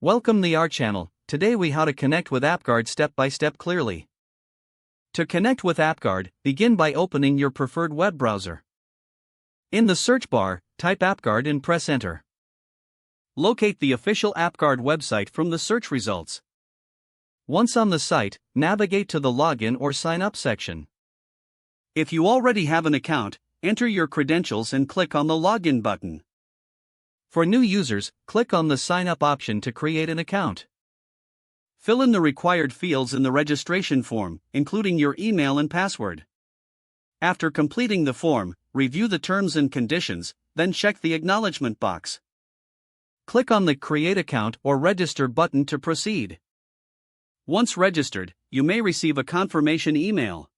Welcome to our channel. Today we how to connect with AppGuard step by step clearly. To connect with AppGuard, begin by opening your preferred web browser. In the search bar, type AppGuard and press enter. Locate the official AppGuard website from the search results. Once on the site, navigate to the login or sign up section. If you already have an account, enter your credentials and click on the login button. For new users, click on the sign up option to create an account. Fill in the required fields in the registration form, including your email and password. After completing the form, review the terms and conditions, then check the acknowledgement box. Click on the Create Account or Register button to proceed. Once registered, you may receive a confirmation email.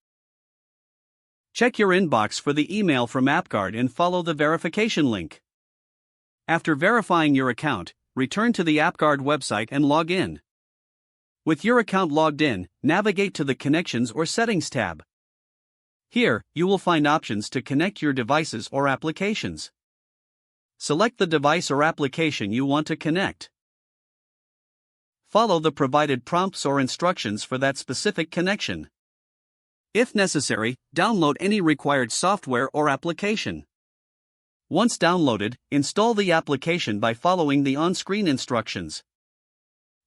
Check your inbox for the email from AppGuard and follow the verification link. After verifying your account, return to the AppGuard website and log in. With your account logged in, navigate to the Connections or Settings tab. Here, you will find options to connect your devices or applications. Select the device or application you want to connect. Follow the provided prompts or instructions for that specific connection. If necessary, download any required software or application. Once downloaded, install the application by following the on-screen instructions.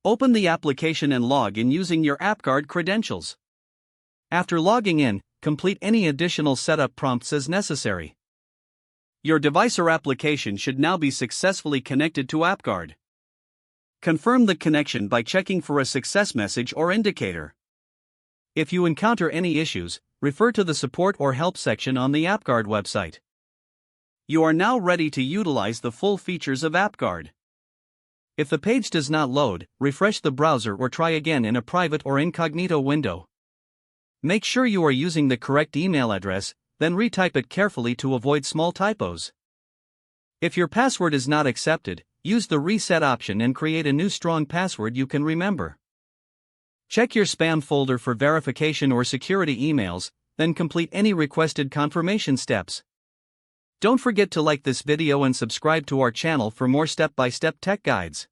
Open the application and log in using your AppGuard credentials. After logging in, complete any additional setup prompts as necessary. Your device or application should now be successfully connected to AppGuard. Confirm the connection by checking for a success message or indicator. If you encounter any issues, refer to the support or help section on the AppGuard website. You are now ready to utilize the full features of AppGuard. If the page does not load, refresh the browser or try again in a private or incognito window. Make sure you are using the correct email address, then retype it carefully to avoid small typos. If your password is not accepted, use the reset option and create a new strong password you can remember. Check your spam folder for verification or security emails, then complete any requested confirmation steps. Don't forget to like this video and subscribe to our channel for more step-by-step tech guides.